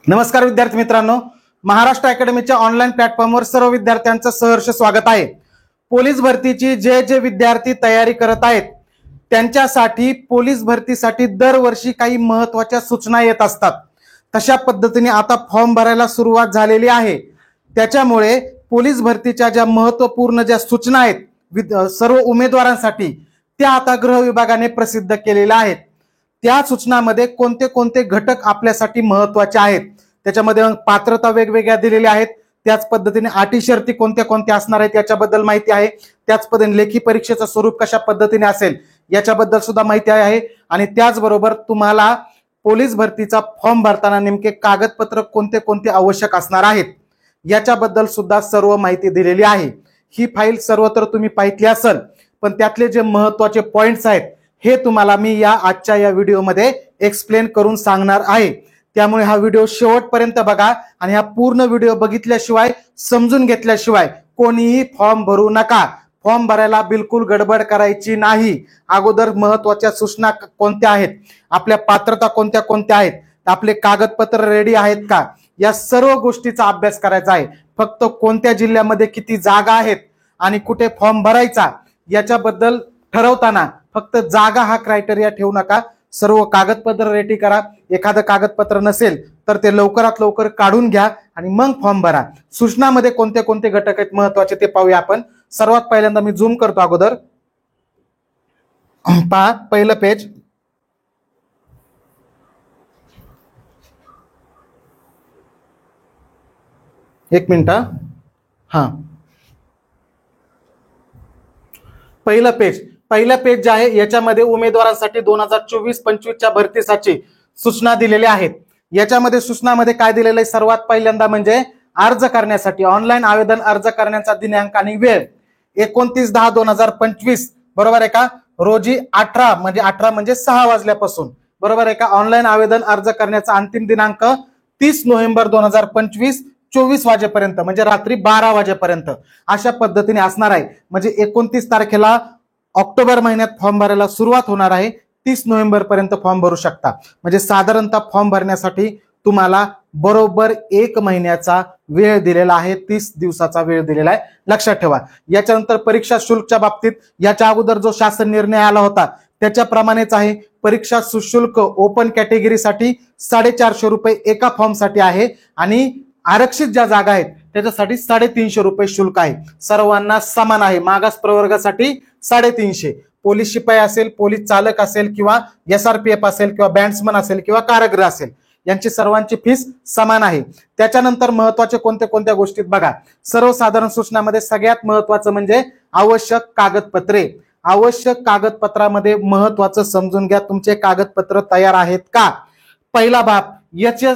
नमस्कार विद्यार्थी मित्रांनो, महाराष्ट्र अकॅडमीच्या ऑनलाईन प्लॅटफॉर्मवर सर्व विद्यार्थ्यांचं सहर्ष स्वागत आहे। पोलीस भरतीची जे विद्यार्थी तयारी करत आहेत त्यांच्यासाठी पोलीस भरतीसाठी दरवर्षी काही महत्त्वाच्या सूचना येत असतात। तशा पद्धतीने आता फॉर्म भरायला सुरुवात झालेली आहे। त्याच्यामुळे पोलीस भरतीच्या ज्या महत्त्वपूर्ण ज्या सूचना आहेत सर्व उमेदवारांसाठी त्या आता गृह विभागाने प्रसिद्ध केलेल्या आहेत। त्या सूचनामध्ये कोणते कोणते घटक आपल्यासाठी महत्त्वाचे आहेत, त्याच्यामध्ये पात्रता वेगवेगळ्या दिलेल्या आहेत, त्याच पद्धतीने अटी शर्ती कोणत्या कोणत्या असणार आहेत याच्याबद्दल माहिती आहे, त्याच पद्धतीने लेखी परीक्षेचं स्वरूप कशा पद्धतीने असेल याच्याबद्दल सुद्धा माहिती आहे। आणि त्याचबरोबर तुम्हाला पोलीस भरतीचा फॉर्म भरताना नेमके कागदपत्र कोणते कोणते आवश्यक असणार आहेत याच्याबद्दल सुद्धा सर्व माहिती दिलेली आहे। ही फाईल सर्वत्र तुम्ही पाहिली असेल, पण त्यातले जे महत्त्वाचे पॉइंट्स आहेत हे तुम्हाला मी आजच्या या व्हिडिओमध्ये एक्सप्लेन करून सांगणार आहे। त्यामुळे हा व्हिडिओ शेवटपर्यंत बघा आणि हा पूर्ण व्हिडिओ बघितल्याशिवाय समजून घेतल्याशिवाय कोणीही फॉर्म भरू नका। फॉर्म भरायला बिलकुल गडबड करायची नाही। अगोदर महत्त्वाच्या सूचना कोणत्या आहेत, आपल्या पात्रता कोणत्या कोणत्या आहेत, आपले कागदपत्र रेडी आहेत का, या सर्व गोष्टीचा अभ्यास करायचा आहे। फक्त कोणत्या जिल्ह्यामध्ये किती जागा आहेत आणि कुठे फॉर्म भरायचा याच्याबद्दल ठरवताना फक्त जागा हा क्रायटेरिया ठेवू नका, सर्व कागदपत्र रेडी करा। एखादं कागदपत्र नसेल तर ते लवकरात लवकर काढून घ्या आणि मग फॉर्म भरा। सूचनामध्ये कोणते कोणते घटक आहेत महत्त्वाचे ते पाहूया आपण। सर्वात पहिल्यांदा मी झूम करतो अगोदर, पहा पहिलं पेज। एक मिनिट, हा पहिलं पेज जे आहे याच्यामध्ये उमेदवारांसाठी 2024-25 च्या भरतीसाठी सूचना दिलेल्या आहेत। याच्यामध्ये सूचनामध्ये काय दिलेलं आहे, सर्वात पहिल्यांदा म्हणजे अर्ज करण्यासाठी ऑनलाईन आवेदन अर्ज करण्याचा दिनांक आणि वेळ 29/10/2025 बरोबर आहे का, रोजी 18 म्हणजे 6 वाजल्यापासून बरोबर आहे का। ऑनलाईन आवेदन अर्ज करण्याचा अंतिम दिनांक 30 नोव्हेंबर 2025 24 वाजेपर्यंत म्हणजे रात्री 12 वाजेपर्यंत अशा पद्धतीने असणार आहे। म्हणजे 29 तारखेला ऑक्टोबर महिन्यात फॉर्म भरायला सुरुवात होणार आहे, 30 नोव्हेंबर पर्यंत फॉर्म भरू शकता। म्हणजे साधारणतः फॉर्म भरण्यासाठी तुम्हाला बरोबर 1 महिन्याचा वेळ दिलेला आहे, 30 दिवसाचा वेळ दिलेला आहे, लक्षात ठेवा। याच्यानंतर परीक्षा शुल्कच्या बाबतीत याच्या अगोदर जो शासन निर्णय आला होता त्याच्याप्रमाणेच आहे। परीक्षा शुल्क ओपन कॅटेगरीसाठी 450 रुपये एका फॉर्मसाठी आहे आणि आरक्षित ज्या जागा आहेत त्याच्यासाठी 350 रुपये शुल्क आहे, सर्वांना समान आहे। मागास प्रवर्गासाठी 350, पोलीस शिपाई असेल, पोलीस चालक असेल किंवा SRPF असेल किंवा बँड्समन असेल किंवा कारागृह असेल यांची सर्वांची फीस समान आहे। त्याच्यानंतर महत्त्वाचे कोणत्या कोणत्या गोष्टीत बघा, सर्वसाधारण सूचनामध्ये सगळ्यात महत्त्वाचं म्हणजे आवश्यक कागदपत्रे। आवश्यक कागदपत्रामध्ये महत्त्वाचं समजून घ्या, तुमचे कागदपत्र तयार आहेत का। पहिला बाब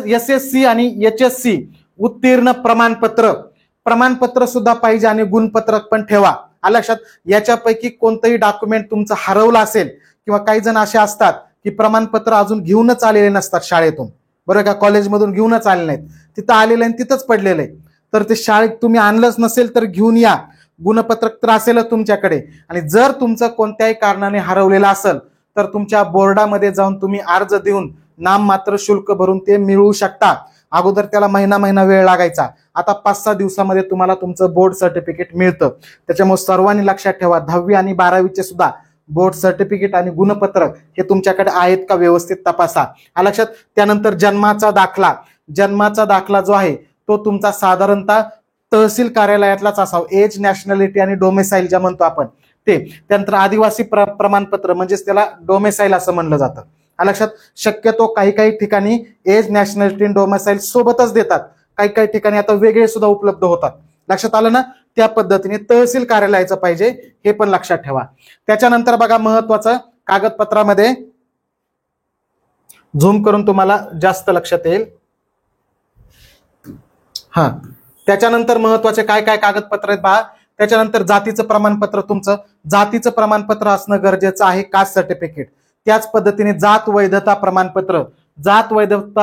SSC आणि HSC उत्तीर्ण प्रमाणपत्र सुद्धा पाहिजे आणि गुणपत्रक पण ठेवा लक्षात। याच्यापैकी कोणतंही डॉक्युमेंट तुमचं हरवलं असेल किंवा काही जण असे असतात की प्रमाणपत्र अजून घेऊनच आलेले नसतात शाळेतून बरोबर का, कॉलेजमधून घेऊनच आले नाहीत, तिथं आलेलं आहे तिथंच पडलेलं आहे, तर ते शाळेत तुम्ही आणलंच नसेल तर घेऊन या। गुणपत्रक तर असेलच तुमच्याकडे, आणि जर तुमचं कोणत्याही कारणाने हरवलेलं असेल तर तुमच्या बोर्डामध्ये जाऊन तुम्ही अर्ज देऊन नाममात्र शुल्क भरून ते मिळवू शकता। अगोदर त्याला महिना वेळ लागायचा, आता 5-6 दिवसामध्ये तुम्हाला तुमचं बोर्ड सर्टिफिकेट मिळतं। त्याच्यामुळे सर्वांनी लक्षात ठेवा, 10वी आणि 12वीचे सुद्धा बोर्ड सर्टिफिकेट आणि गुणपत्रक हे तुमच्याकडे आहेत का व्यवस्थित तपासा लक्षात। त्यानंतर जन्माचा दाखला जो आहे तो तुमचा साधारणतः तहसील कार्यालयातलाच असावा, एज, नॅशनॅलिटी आणि डोमेसाईल ज्या म्हणतो आपण ते। त्यानंतर आदिवासी प्रमाणपत्र म्हणजेच त्याला डोमेसाईल असं म्हणलं जातं लक्षात। शक्यतो काही ठिकाणी एज, नॅशनॅलिटी, डोमेसाईल सोबतच देतात, काही ठिकाणी आता वेगळे सुद्धा उपलब्ध होतात, लक्षात आलं ना। त्या पद्धतीने तहसील कार्यालयाचं पाहिजे हे पण लक्षात ठेवा। त्याच्यानंतर बघा महत्वाचं कागदपत्रामध्ये झूम करून तुम्हाला जास्त लक्षात येईल, हा त्याच्यानंतर महत्वाचे काय काय कागदपत्र आहेत पहा। त्याच्यानंतर जातीचं प्रमाणपत्र, तुमचं जातीचं प्रमाणपत्र असणं गरजेचं आहे, कास्ट सर्टिफिकेट। त्याच पद्धतीने जात वैधता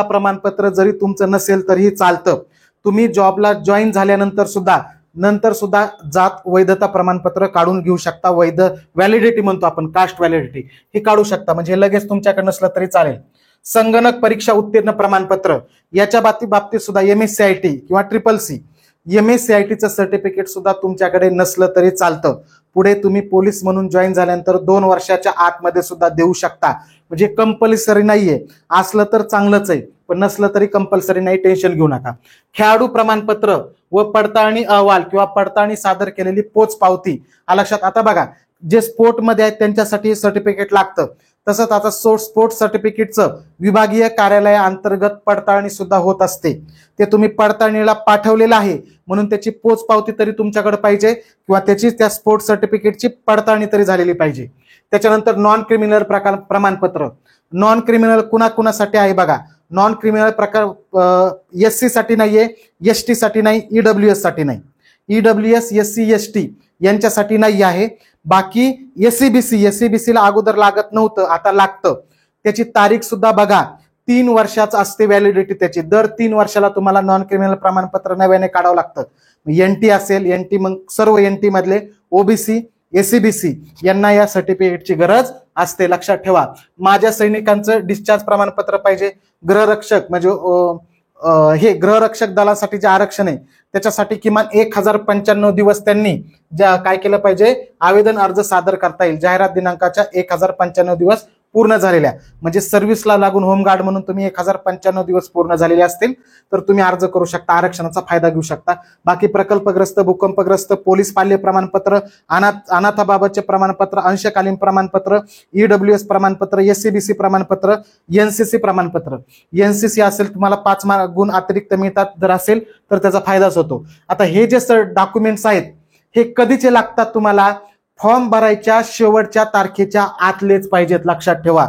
प्रमाणपत्र जरी तुमचं नसेल तरीही चालतं, तुम्ही जॉबला जॉईन झाल्यानंतर सुद्धा जात वैधता प्रमाणपत्र काढून घेऊ शकता। वैध व्हॅलिडिटी म्हणतो आपण, कास्ट व्हॅलिडिटी ही काढू शकता, म्हणजे लगेच तुमच्याकडे नसलं तरी चालेल। संगणक परीक्षा उत्तीर्ण प्रमाणपत्र याच्या बाबतीत सुद्धा MSCIT किंवा SSC MSCITचं सर्टिफिकेट सुद्धा तुमच्याकडे नसलं तरी चालतं. पुढे तुम्ही पोलीस म्हणून जॉईन झाल्यानंतर 2 वर्षाच्या आतमध्ये सुद्धा देऊ शकता. म्हणजे कंपल्सरी नाहीये. असलं तर चांगलंच आहे, पण नसलं तरी कंपल्सरी नाही, टेन्शन घेऊ नका. खेळाडू प्रमाणपत्र व पडताळणी अहवाल किंवा पडताळणी सादर केलेली पोच पावती लक्षात. आता बघा, जे स्पोर्टमध्ये आहेत त्यांच्यासाठी सर्टिफिकेट लागतं. तसंच आता स्पोर्ट्स सर्टिफिकेटचं विभागीय कार्यालयाअंतर्गत पडताळणी सुद्धा होत असते. ते तुम्ही पडताळणीला पाठवलेलं आहे म्हणून त्याची पोच पावती तरी तुमच्याकडे पाहिजे किंवा त्या स्पोर्ट्स सर्टिफिकेटची पडताळणी तरी झालेली पाहिजे. त्याच्यानंतर नॉन क्रिमिनल प्रमाणपत्र. नॉन क्रिमिनल कुणासाठी आहे बघा. नॉन क्रिमिनल प्रकार SC साठी नाहीये, ST साठी नाही, EWS साठी नाही. EWS SC ST यांच्यासाठी नाही आहे. बाकी SCBC ला अगोदर लागत नव्हतं, आता लागतं. त्याची तारीख सुद्धा बघा, 3 वर्षाचं असते व्हॅलिडिटी त्याची. दर 3 वर्षाला तुम्हाला नॉन क्रिमिनल प्रमाणपत्र नव्याने काढावं लागतं. NT असेल, NT मग सर्व NT मधले OBC SCBC यांना या सर्टिफिकेटची गरज असते, लक्षात ठेवा. माझ्या सैनिकांचं डिस्चार्ज प्रमाणपत्र पाहिजे. गृहरक्षक म्हणजे हे गृहरक्षक दलासाठी जे आरक्षण आहे त्याच्यासाठी किमान 1095 दिवस त्यांनी काय केलं पाहिजे, आवेदन अर्ज सादर करता येईल. जाहिरात दिनांकाच्या 1095 दिवस पूर्ण झालेल्या, म्हणजे सर्व्हिसला लागून होमगार्ड म्हणून तुम्ही 1095 दिवस पूर्ण झालेले असतील तर तुम्ही अर्ज करू शकता, आरक्षणाचा फायदा घेऊ शकता. बाकी प्रकल्पग्रस्त, भूकंपग्रस्त, पोलीस पाल्य प्रमाणपत्र, अनाथाबाबतचे प्रमाणपत्र, अंशकालीन प्रमाणपत्र, EWS प्रमाणपत्र, SCBC प्रमाणपत्र, NCC प्रमाणपत्र. NCC असेल तुम्हाला 5 गुण अतिरिक्त मिळतात, जर असेल तर त्याचा फायदाच होतो. आता हे जे डॉक्युमेंट्स आहेत हे कधीचे लागतात तुम्हाला, फॉर्म भरायच्या शेवटच्या तारखेच्या आतलेच पाहिजेत, लक्षात ठेवा.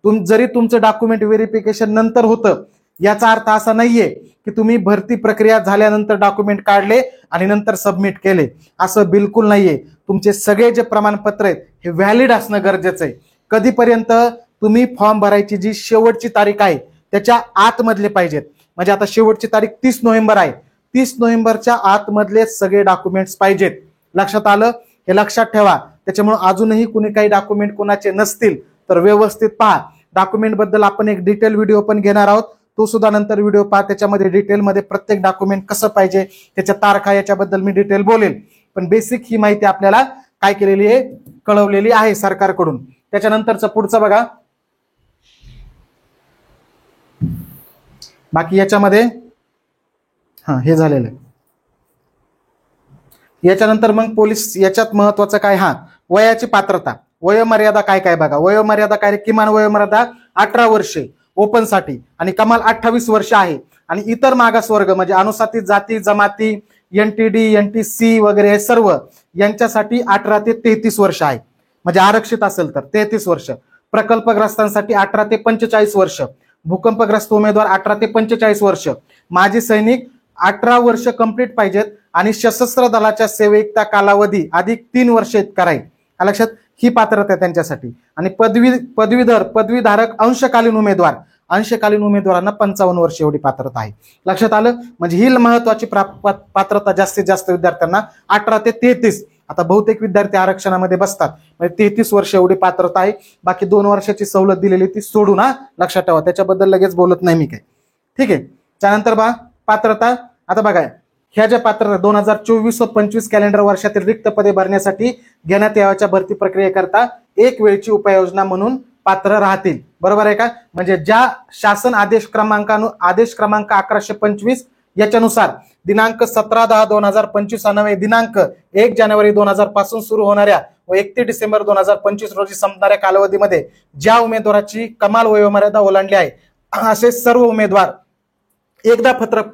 जरी तुमचं डॉक्युमेंट व्हेरिफिकेशन नंतर होतं याचा अर्थ असा नाहीये की तुम्ही भरती प्रक्रिया झाल्यानंतर डॉक्युमेंट काढले आणि नंतर सबमिट केले, असं बिलकुल नाहीये. तुमचे सगळे जे प्रमाणपत्र आहेत हे व्हॅलिड असणं गरजेचं आहे. कधीपर्यंत, तुम्ही फॉर्म भरायची जी शेवटची तारीख आहे त्याच्या आतमधले पाहिजेत. म्हणजे आता शेवटची तारीख 30 नोव्हेंबर आहे, 30 नोव्हेंबरच्या आतमधले सगळे डॉक्युमेंट्स पाहिजेत. लक्षात आलं, हे लक्षात ठेवा. त्याच्यामुळे अजूनही कुणी काही डॉक्युमेंट कोणाचे नसतील तर व्यवस्थित पहा. डॉक्युमेंट बद्दल आपण एक डिटेल व्हिडिओ पण घेणार आहोत, तो सुद्धा नंतर व्हिडिओ पहा. त्याच्यामध्ये डिटेलमध्ये प्रत्येक डॉक्युमेंट कसं पाहिजे, त्याच्या तारखा, याच्याबद्दल मी डिटेल बोलेल. पण बेसिक ही माहिती आपल्याला काय केलेली आहे, कळवलेली आहे सरकारकडून. त्याच्यानंतरचं पुढचं बघा. बाकी याच्यामध्ये हे झालेलं आहे. याच्यानंतर मग पोलीस याच्यात महत्वाचं काय, वयाची पात्रता, वयोमर्यादा काय काय बघा. वयोमर्यादा काय, किमान वयोमर्यादा 18 वर्षे ओपन साठी आणि कमाल 28 वर्ष आहे. आणि इतर मागासवर्ग म्हणजे अनुसूचित जाती जमाती, NTD NTC वगैरे सर्व यांच्यासाठी 18 ते 33 वर्ष आहे. म्हणजे आरक्षित असेल तर 33 वर्ष. प्रकल्पग्रस्तांसाठी 18 ते 45 वर्ष. भूकंपग्रस्त उमेदवार 18 ते 45 वर्ष. माजी सैनिक 18 वर्ष कंप्लीट पाहिजेत आणि सशस्त्र दलाच्या सेवेचा कालावधी अधिक 3 वर्ष इतका राहील. लक्षात, ही पात्रता आहे त्यांच्यासाठी. आणि पदवीधारक अंशकालीन उमेदवारांना 55 वर्ष एवढी पात्रता आहे. लक्षात आलं, म्हणजे ही महत्वाची पात्रता जास्तीत जास्त विद्यार्थ्यांना 18 ते 33. आता बहुतेक विद्यार्थी आरक्षणामध्ये बसतात, म्हणजे 33 वर्ष एवढी पात्रता आहे. बाकी 2 वर्षाची सवलत दिलेली ती सोडून लक्षात ठेवा, त्याच्याबद्दल लगेच बोलत नाही मी काय. ठीक आहे. त्यानंतर पात्रता, आता बघा ह्या ज्या पात्रता 2024 व 25 कॅलेंडर वर्षातील रिक्त पदे भरण्यासाठी घेण्यात यावाच्या भरती प्रक्रियेकरता एक वेळची उपाययोजना म्हणून पात्र राहतील. बरोबर आहे का. म्हणजे ज्या शासन आदेश क्रमांक 1125 याच्यानुसार दिनांक 17/10/2025 अन्वये दिनांक 1 जानेवारी 2000 पासून सुरू होणाऱ्या व 31 डिसेंबर 2025 रोजी संपणाऱ्या कालावधीमध्ये ज्या उमेदवाराची कमाल वयोमर्यादा ओलांडली आहे असे सर्व उमेदवार एकदा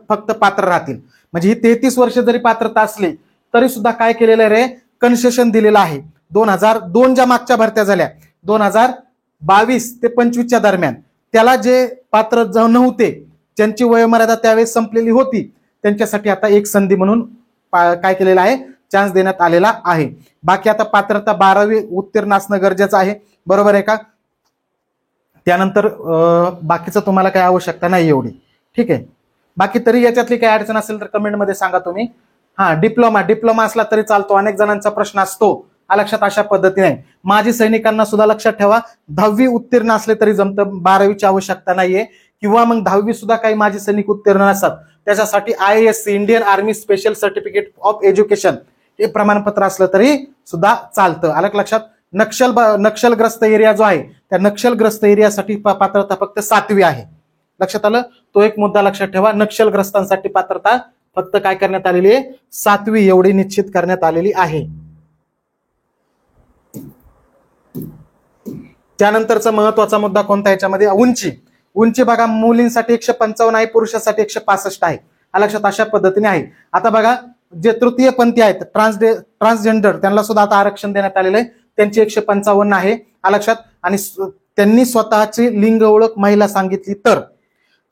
फक्त पात्र राहतील. म्हणजे ही 33 वर्ष जरी पात्रता असली तरी सुद्धा काय केलेलं रे, कन्सेशन दिलेलं आहे. 2002 ज्या मागच्या भरत्या झाल्या 2022 ते 25च्या दरम्यान, त्याला जे पात्र नव्हते ज्यांची वयोमर्यादा त्यावेळेस संपलेली होती त्यांच्यासाठी आता एक संधी म्हणून काय केलेलं आहे, चान्स देण्यात आलेला आहे. बाकी आता पात्रता 12वी उत्तीर्ण असणं गरजेचं आहे. बरोबर आहे का. त्यानंतर बाकीचं तुम्हाला काही आवश्यकता नाही एवढी. ठीक आहे. बाकी तरी याच्यातली काही अडचण असेल तर कमेंटमध्ये सांगा तुम्ही. डिप्लोमा असला तरी चालतो. अनेक जणांचा प्रश्न असतो लक्षात अशा पद्धतीने आहे. माजी सैनिकांना सुद्धा लक्षात ठेवा 10वी उत्तीर्ण असले तरी जमतं, 12वीची आवश्यकता नाहीये, किंवा मग 10वी सुद्धा काही माजी सैनिक उत्तीर्ण नसतात त्याच्यासाठी IASC Indian army special certificate of education हे प्रमाणपत्र असलं तरी सुद्धा चालतं. आलं लक्षात. नक्षलग्रस्त एरिया जो आहे त्या नक्षलग्रस्त एरियासाठी पात्रता फक्त 7वी आहे. लक्षात आलं. तो एक मुद्दा लक्षात ठेवा. नक्षलग्रस्तांसाठी पात्रता फक्त काय करण्यात आलेली आहे 7वी एवढी निश्चित करण्यात आलेली आहे. त्यानंतरचा महत्वाचा मुद्दा कोणता याच्यामध्ये उंची बघा मुलींसाठी 155 आहे, पुरुषांसाठी 165 आहे. लक्षात अशा पद्धतीने आहे. आता बघा जे तृतीयपंथी आहेत ट्रान्सजेंडर त्यांना सुद्धा आता आरक्षण देण्यात आलेलं आहे, त्यांची 155 आहे. लक्षात. आणि त्यांनी स्वतःची लिंग ओळख महिला सांगितली तर,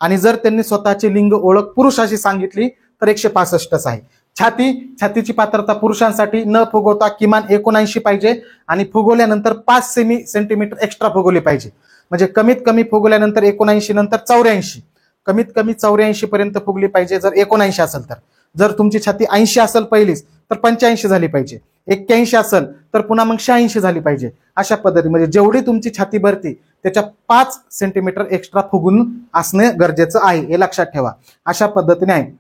आणि जर त्यांनी स्वतःची लिंग ओळख पुरुष अशी सांगितली तर 165 आहे. छातीची पात्रता पुरुषांसाठी न फुगवता किमान 79 पाहिजे आणि फुगवल्यानंतर 5 सेंटीमीटर एक्स्ट्रा फुगवली पाहिजे. म्हणजे कमीत कमी फुगवल्यानंतर 79 नंतर 84, कमीत कमी 84 पर्यंत फुगली पाहिजे जर 79 असेल तर. जर तुमची छाती 80 असेल पहिलीच तर 85 झाली पाहिजे, 81 असेल तर पुन्हा मग 86 झाली पाहिजे. अशा पद्धती म्हणजे जेवढी तुमची छाती भरती त्याच्या 5 सेंटीमीटर एक्स्ट्रा फुगून असणे गरजेचं आहे, हे लक्षात ठेवा. अशा पद्धतीने आहे.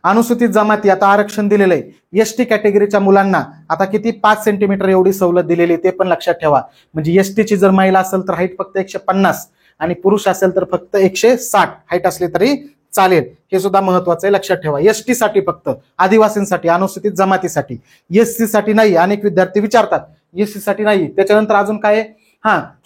अनुसूचित जमाती आता आरक्षण दिलेलं आहे. ST कॅटेगरीच्या मुलांना आता किती 5 सेंटीमीटर एवढी सवलत दिलेली ते पण लक्षात ठेवा. म्हणजे ST ची जर महिला असेल तर हाईट फक्त 150 आणि पुरुष असेल तर फक्त 160 हाईट असली तरी चालेल. हे सुद्धा महत्वाचं आहे, लक्षात ठेवा. ST साठी फक्त, आदिवासींसाठी, अनुसूचित जमातीसाठी, SC साठी नाही. अनेक विद्यार्थी विचारतात SC साठी नाही. त्याच्यानंतर अजून काय आहे,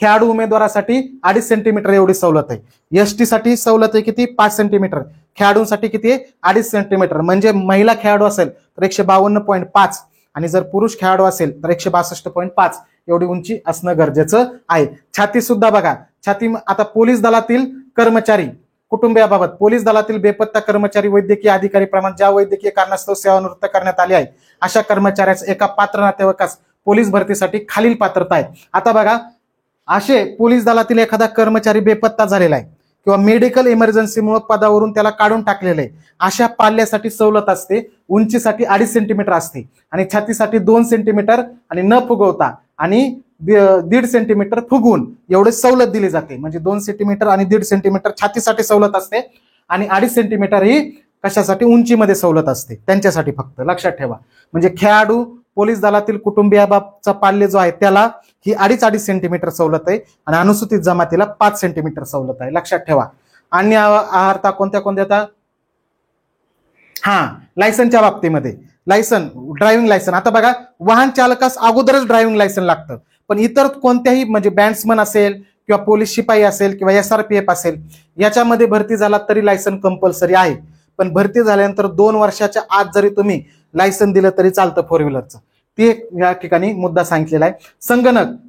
खेळाडू उमेदवारासाठी 2.5 सेंटीमीटर एवढी सवलत आहे. ST साठी सवलत आहे किती 5 सेंटीमीटर, खेळाडूंसाठी किती 2.5 सेंटीमीटर. म्हणजे महिला खेळाडू असेल तर 152.5 आणि जर पुरुष खेळाडू असेल तर 162.5 एवढी उंची असणं गरजेचं आहे. छाती सुद्धा बघा. छाती आता पोलीस दलातील कर्मचारी कुटुंबियाबाबत, पोलीस दलातील बेपत्ता कर्मचारी, वैद्यकीय अधिकारी प्रमाण ज्या वैद्यकीय कारणास्तव सेवानिवृत्त करण्यात आले आहे अशा कर्मचाऱ्यास एका पात्र नातेवाईकास पोलीस भरतीसाठी खालील पात्रता आहे. आता बघा असे पोलीस दलातील एखादा कर्मचारी बेपत्ता झालेला आहे किंवा मेडिकल इमर्जन्सीमुळे पदावरून त्याला काढून टाकलेलं आहे, अशा पाल्यासाठी सवलत असते. उंचीसाठी 2.5 सेंटीमीटर असते आणि छातीसाठी 2 सेंटीमीटर आणि न फुगवता आणि 1.5 सेंटीमीटर फुगवून एवढे सवलत दिली जाते. म्हणजे 2 सेंटीमीटर आणि 1.5 सेंटीमीटर छातीसाठी सवलत असते आणि 2.5 सेंटीमीटर ही कशासाठी उंचीमध्ये सवलत असते त्यांच्यासाठी फक्त, लक्षात ठेवा. म्हणजे खेळाडू पोलीस दलातील कुटुंबियाबाबतचा पाल्य जो आहे त्याला ही 2.5 सेंटीमीटर सवलत आहे आणि अनुसूचित जमातीला 5 सेंटीमीटर सवलत आहे, लक्षात ठेवा. अन्य आहारता कोणत्या लायसनच्या बाबतीमध्ये ड्रायव्हिंग लायसन. आता बघा वाहन चालकास अगोदरच ड्रायव्हिंग लायसन लागतं, पण इतर कोणत्याही म्हणजे बँड्समन असेल किंवा पोलीस शिपाई असेल किंवा SRPF असेल याच्यामध्ये भरती झाला तरी लायसन कंपल्सरी आहे. पण भरती झाल्यानंतर 2 वर्षाच्या आत जरी तुम्ही लायसन दिलं तरी चालतं 4 व्हीलरचं. ते या ठिकाणी मुद्दा सांगितलेला आहे.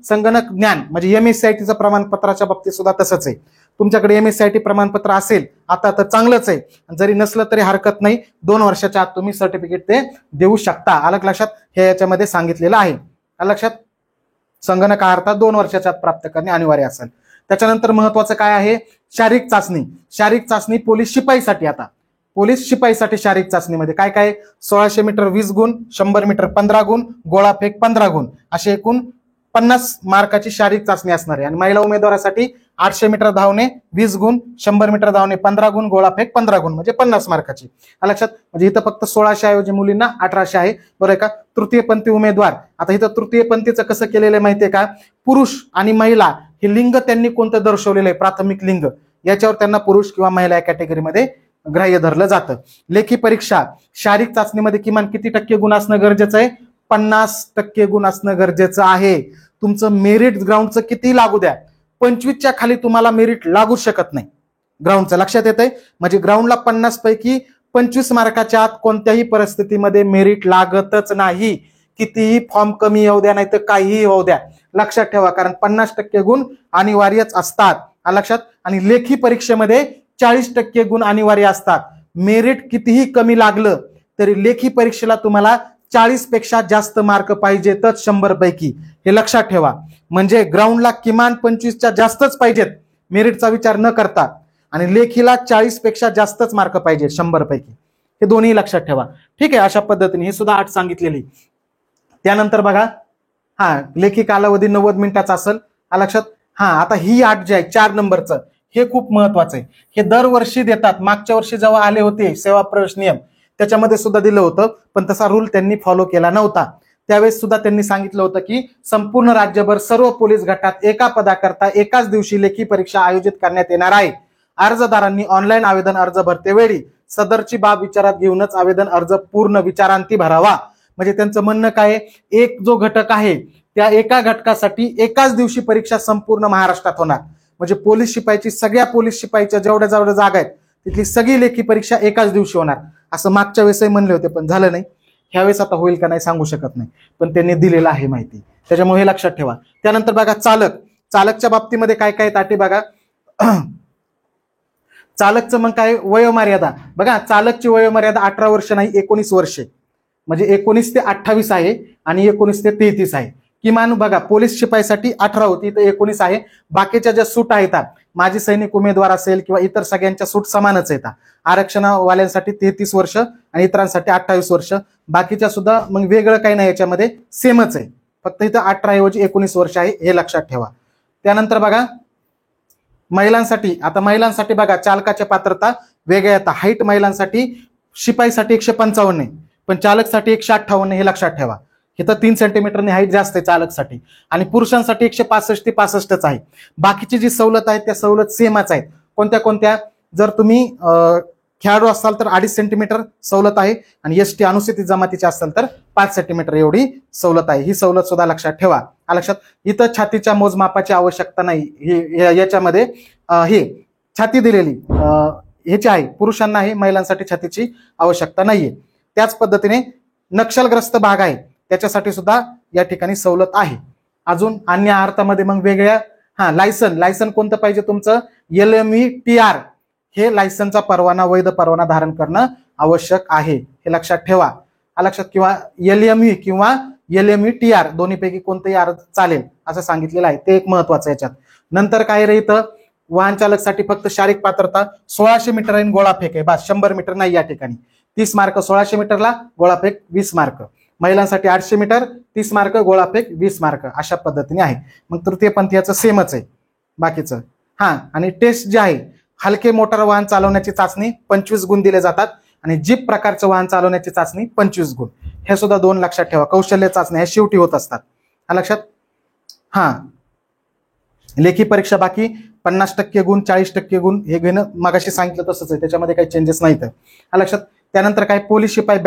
संगणक ज्ञान म्हणजे MSCITचं प्रमाणपत्राच्या बाबतीत सुद्धा तसंच आहे. तुमच्याकडे MSCIT प्रमाणपत्र असेल आता तर चांगलंच आहे, जरी नसलं तरी हरकत नाही. 2 वर्षाच्या आत तुम्ही सर्टिफिकेट ते देऊ शकता. अलग लक्षात हे याच्यामध्ये सांगितलेलं आहे. लक्षात. संगणक अर्हता 2 वर्षाच्या आत प्राप्त करणे अनिवार्य असेल. त्याच्यानंतर महत्वाचं काय आहे शारीरिक चाचणी पोलीस शिपाईसाठी. आता पोलीस शिपाईसाठी शारीरिक चाचणीमध्ये काय काय 1600 मीटर 20 गुण, 100 मीटर 15 गुण, गोळाफेक 15 गुण असे एकूण 50 मार्काची शारीरिक चाचणी असणार आहे. आणि महिला उमेदवारासाठी 800 मीटर धावणे 20 गुण, 100 मीटर धावणे 15 गुण, गोळाफेक 15 गुण म्हणजे 50 मार्काची. लक्षात. म्हणजे इथं फक्त 1600 ऐवजी मुलींना 1800 आहे, बरोबर का. तृतीयपंथी उमेदवार. आता इथं तृतीयपंथीचं कसं केलेलं आहे माहितीये का, पुरुष आणि महिला हे लिंग त्यांनी कोणतं दर्शवलेलं आहे प्राथमिक लिंग याच्यावर त्यांना पुरुष किंवा महिला या कॅटेगरीमध्ये ग्राह्य धरलं जातं. लेखी परीक्षा शारीरिक चाचणीमध्ये किमान किती टक्के गुण असणं गरजेचं आहे 50% गुण असणं गरजेचं आहे. तुमचं मेरिट ग्राउंडचं किती लागू द्या 25च्या खाली तुम्हाला मेरिट लागू शकत नाही ग्राउंडचं, लक्षात येतंय. म्हणजे ग्राउंडला 50 पैकी 25 मार्काच्या आत कोणत्याही परिस्थितीमध्ये मेरिट लागतच नाही. कितीही फॉर्म कमी येऊ द्या नाही तर काहीही होऊ द्या, लक्षात ठेवा. कारण 50% गुण अनिवार्यच असतात, लक्षात. आणि लेखी परीक्षेमध्ये 40% गुण अनिवार्य असतात. मेरिट कितीही कमी लागलं तरी लेखी परीक्षेला तुम्हाला 40 पेक्षा जास्त मार्क पाहिजेतच 100 पैकी, हे लक्षात ठेवा. म्हणजे ग्राउंडला किमान 25च्या जास्तच पाहिजेत मेरिटचा विचार न करता आणि लेखीला 40 पेक्षा जास्तच मार्क पाहिजे 100 पैकी, हे दोन्ही लक्षात ठेवा. ठीक आहे. अशा पद्धतीने हे सुद्धा 8 सांगितलेली. त्यानंतर बघा लेखी कालावधी 90 मिनिटाचा असेल, लक्षात. आता ही अट जी आहे 4 नंबरचं, हे खूप महत्वाचं आहे. हे दरवर्षी देतात. मागच्या वर्षी जेव्हा आले होते सेवा प्रवेश नियम, त्याच्यामध्ये सुद्धा दिलं होतं, पण तसा रूल त्यांनी फॉलो केला नव्हता. त्यावेळेस सुद्धा त्यांनी सांगितलं होतं की संपूर्ण राज्यभर सर्व पोलीस गटात एका पदाकरता एकाच दिवशी लेखी परीक्षा आयोजित करण्यात येणार आहे. अर्जदारांनी ऑनलाईन आवेदन अर्ज भरतेवेळी सदरची बाब विचारात घेऊनच आवेदन अर्ज पूर्ण विचारांती भरावा. म्हणजे त्यांचं म्हणणं काय, एक जो घटक आहे त्या एका घटकासाठी एकाच दिवशी परीक्षा संपूर्ण महाराष्ट्रात होणार. म्हणजे पोलीस शिपाईची, सगळ्या पोलीस शिपाईच्या जेवढ्या जेवढ्या जागा आहेत तिथली सगळी लेखी परीक्षा एकाच दिवशी होणार, असं मागच्या वेळेसही म्हणले होते, पण झालं नाही. ह्यावेळेस आता होईल का नाही सांगू शकत नाही, पण त्यांनी दिलेलं आहे माहिती, त्याच्यामुळे हे लक्षात ठेवा. त्यानंतर बघा चालकच्या बाबतीमध्ये काय काय ताटी बघा. चालकचं मग काय वयोमर्यादा बघा, चालकची वयोमर्यादा 18 वर्ष नाही 19 वर्षे, म्हणजे 19 ते 28 आहे आणि 19 ते 33 आहे. किमान बघा पोलीस शिपाईसाठी 18 होती तर 19 आहे. बाकीच्या ज्या सूट आहेत, माजी सैनिक उमेदवार असेल किंवा इतर सगळ्यांच्या सूट समानच आहेत. आरक्षणवाल्यांसाठी 33 वर्ष आणि इतरांसाठी 28 वर्ष. बाकीच्या सुद्धा मग वेगळं काही नाही, याच्यामध्ये सेमच आहे, फक्त इथं 18 ऐवजी 19 वर्ष आहे, हे लक्षात ठेवा. त्यानंतर बघा महिलांसाठी बघा चालकाच्या पात्रता वेगळ्या येतात. हाईट महिलांसाठी शिपाईसाठी 155 आहे, पण चालकसाठी 158, हे लक्षात ठेवा. इथं 3 सेंटीमीटरने हाईट जास्त आहे चालकसाठी, आणि पुरुषांसाठी 165 ते 65च आहे. बाकीची जी सवलत आहे त्या सवलत सेमच आहेत. कोणत्या, जर तुम्ही खेळाडू असाल तर 2.5 सेंटीमीटर सवलत आहे, आणि एसटी अनुसूचित जमातीचे असाल तर 5 सेंटीमीटर एवढी सवलत आहे. ही सवलत सुद्धा लक्षात ठेवा. लक्षात, इथं छातीच्या मोजमापाची आवश्यकता नाही. याच्यामध्ये हे छाती दिलेली ह्याची आहे, पुरुषांना आहे, महिलांसाठी छातीची आवश्यकता नाहीये. त्याच पद्धतीने नक्षलग्रस्त भाग आहे त्याच्यासाठी सुद्धा या ठिकाणी सवलत आहे. अजून अन्य अर्थामध्ये मग वेगळ्या लायसन कोणतं पाहिजे तुमचं, LME-TR हे लायसनचा परवाना, वैध परवाना धारण करणं आवश्यक आहे, हे लक्षात ठेवा. लक्षात, किंवा LME किंवा LME-TR दोन्हीपैकी कोणतंही अर्ज चालेल असं सांगितलेलं आहे, ते एक महत्वाचं याच्यात. नंतर काय रे, इथं वाहन चालकसाठी फक्त शारीरिक पात्रता 1600 मीटर आणि गोळाफेक आहे, बस. 100 मीटर नाही या ठिकाणी. 30 मार्क 1600 मीटरला, गोळाफेक 20 मार्क. महिलांसाठी 800 मीटर 30 मार्क, गोळाफेक 20 मार्क, अशा पद्धतीने आहे. मग तृतीयपंथीयाचं सेमच आहे बाकीचं. आणि टेस्ट जे आहे, हलके मोटार वाहन चालवण्याची चाचणी 25 गुण दिले जातात, आणि जीप प्रकारचं वाहन चालवण्याची चाचणी 25 गुण. हे सुद्धा 2 लक्षात ठेवा. कौशल्य चाचणी हे शेवटी होत असतात, लक्षात. लेखी परीक्षा बाकी 50% गुण, 40% गुण हे घेणं मगाशी सांगितलं तसंच आहे, त्याच्यामध्ये काही चेंजेस नाहीत, लक्षात. त्यानंतर काय, पोलीस शिपाई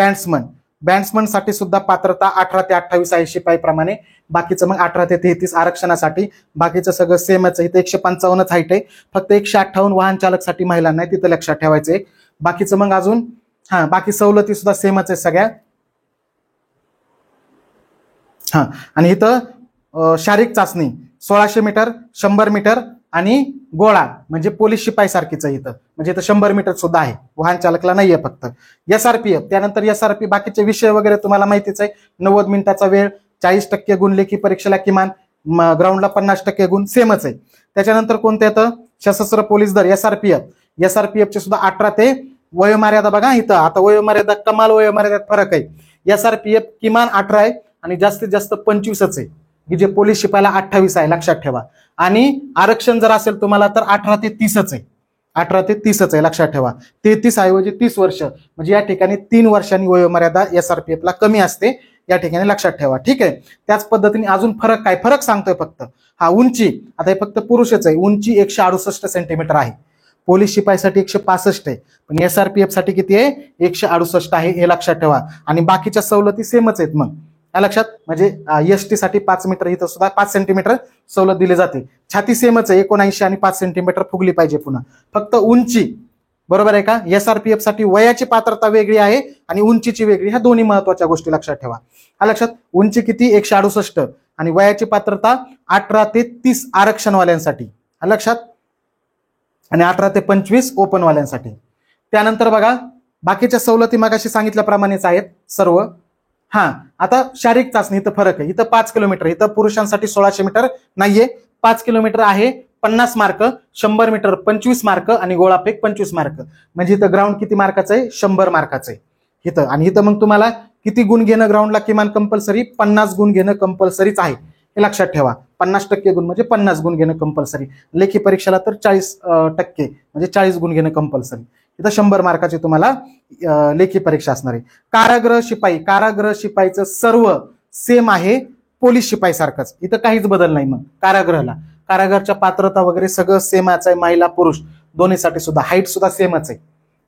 बॅट्समन साठी सुद्धा पात्रता 18 ते 28 आहे शिपाईप्रमाणे. बाकीचं मग 18 ते 33 आरक्षणासाठी. बाकीचं सगळं सेमच आहे. इथे 155च हाईट आहे, फक्त 158 वाहन चालकसाठी महिलांना आहे, तिथं लक्षात ठेवायचंय. बाकीचं मग अजून बाकी सवलती सुद्धा सेमच आहे सगळ्या. आणि इथं शारीरिक चाचणी 1600 मीटर, 100 मीटर आणि गोळा, म्हणजे पोलीस शिपाई सारखीच आहे इथं. म्हणजे इथं 100 मीटर सुद्धा आहे, वाहन चालकला नाहीये फक्त. SRPF, त्यानंतर SRP बाकीचे विषय वगैरे तुम्हाला माहितीच आहे. 90 मिनिटाचा वेळ, 40% गुण लेखी परीक्षेला किमान, ग्राउंडला 50% गुण, सेमच आहे. त्याच्यानंतर कोणतं येतं, सशस्त्र पोलीस दल SRPF चे सुद्धा 18 ते वयोमर्यादा बघा इथं. आता वयोमर्यादा, कमाल वयोमर्यादेत फरक आहे. SRPF किमान 18 आहे आणि जास्तीत जास्त 25च आहे, की जे पोलीस शिपायला 28 आहे, लक्षात ठेवा. आणि आरक्षण जर असेल तुम्हाला तर 18 ते 30च आहे, 18 ते 30च आहे, लक्षात ठेवा. 33 ऐवजी 30 वर्ष, म्हणजे या ठिकाणी 3 वर्षांनी वयोमर्यादा SRPF ला कमी असते, या ठिकाणी लक्षात ठेवा. ठीक आहे. त्याच पद्धतीने अजून फरक सांगतोय फक्त. उंची, आता हे फक्त पुरुषच आहे. उंची 168 सेंटीमीटर आहे, पोलीस शिपाईसाठी 165 आहे, पण SRPF साठी किती आहे, 168 आहे, हे लक्षात ठेवा. आणि बाकीच्या सवलती सेमच आहेत मग, लक्षात. म्हणजे ST साठी 5 मीटर, इथं सुद्धा 5 सेंटीमीटर सवलत दिली जाते. छाती सेमच आहे, 79 आणि 5 सेंटीमीटर फुगली पाहिजे. पुन्हा फक्त उंची, बरोबर आहे का. SRPF साठी वयाची पात्रता वेगळी आहे आणि उंचीची वेगळी, ह्या दोन्ही महत्वाच्या गोष्टी लक्षात ठेवा. लक्षात, उंची किती, 168, आणि वयाची पात्रता 18 ते 30 आरक्षणवाल्यांसाठी, लक्षात, आणि 18 ते 25 ओपनवाल्यांसाठी. त्यानंतर बघा बाकीच्या सवलती मगाशी सांगितल्याप्रमाणेच आहेत सर्व. आता शारीरिक चाचणी, इथं फरक आहे. इथं 5 किलोमीटर, इथं पुरुषांसाठी 1600 मीटर नाहीये, 5 किलोमीटर आहे, 50 मार्क, 100 मीटर 25 मार्क आणि गोळाफेक 25 मार्क. म्हणजे इथं ग्राउंड किती मार्काचं आहे, 100 मार्काचं आहे इथं. आणि इथं मग तुम्हाला किती गुण घेणं ग्राउंडला किमान कंपल्सरी? 50 गुण घेणं कंपल्सरीच आहे, हे लक्षात ठेवा. 50% गुण म्हणजे 50 गुण घेणं कंपल्सरी. लेखी परीक्षेला तर 40% म्हणजे 40 गुण घेणं कंपल्सरी. इथं 100 मार्काची तुम्हाला लेखी परीक्षा असणार आहे. कारागृह शिपाई, कारागृह शिपाईचं सर्व सेम आहे पोलीस शिपाई सारखंच, इथं काहीच बदल नाही. मग कारागृहाच्या पात्रता वगैरे सगळं सेमच आहे, महिला पुरुष दोन्हीसाठी सुद्धा. हाईट सुद्धा सेमच आहे.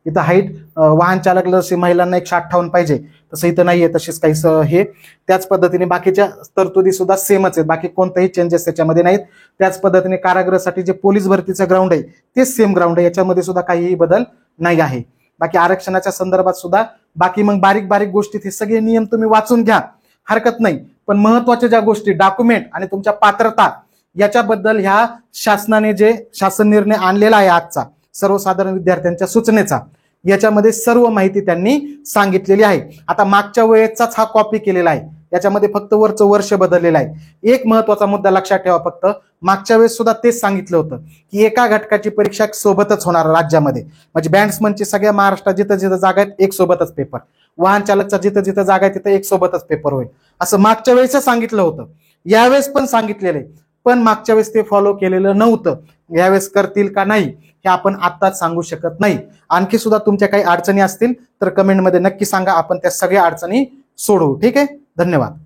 इथं हाईट वाहन चालक जसे महिलांना 158 पाहिजे तसं इथं नाहीये, तशीच काही हे. त्याच पद्धतीने बाकीच्या तरतुदी सुद्धा सेमच आहेत, बाकी कोणतेही चेंजेस त्याच्यामध्ये नाहीत. त्याच पद्धतीने कारागृहासाठी जे पोलीस भरतीचं ग्राउंड आहे तेच सेम ग्राउंड आहे, याच्यामध्ये सुद्धा काहीही बदल नाही आहे. बाकी आरक्षणाच्या संदर्भात सुद्धा बाकी मग बारीक बारीक गोष्टी हे सगळे नियम तुम्ही वाचून घ्या, हरकत नाही. पण महत्वाच्या ज्या गोष्टी डॉक्युमेंट आणि तुमच्या पात्रता याच्याबद्दल ह्या शासनाने जे शासन निर्णय आणलेला आहे आजचा सर्वसाधारण विद्यार्थ्यांच्या सूचनेचा, याच्यामध्ये सर्व माहिती त्यांनी सांगितलेली आहे. आता मागच्या वेळेचाच हा कॉपी केलेला आहे, याच्यामध्ये फक्त वरचं वर्ष बदललेलं आहे. एक महत्वाचा मुद्दा लक्षात ठेवा, फक्त मागच्या वेळेस सुद्धा तेच सांगितलं होतं की एका घटकाची परीक्षा सोबतच होणार राज्यामध्ये, म्हणजे बँड्समनची सगळ्या महाराष्ट्रात जिथं जिथं जागा आहेत एक सोबतच पेपर, वाहन चालकचा जिथं जिथं जागा आहे तिथं एक सोबतच पेपर होईल, असं मागच्या वेळेस सांगितलं होतं. यावेळेस पण सांगितलेलं आहे, पण मागच्या वेळेस ते फॉलो केलेलं नव्हतं. यावेळेस करतील का नाही हे आपण आत्ताच सांगू शकत नाही. आणखी सुद्धा तुमच्या काही अडचणी असतील तर कमेंटमध्ये नक्की सांगा, आपण त्या सगळ्या अडचणी सोडवू. ठीक आहे, धन्यवाद.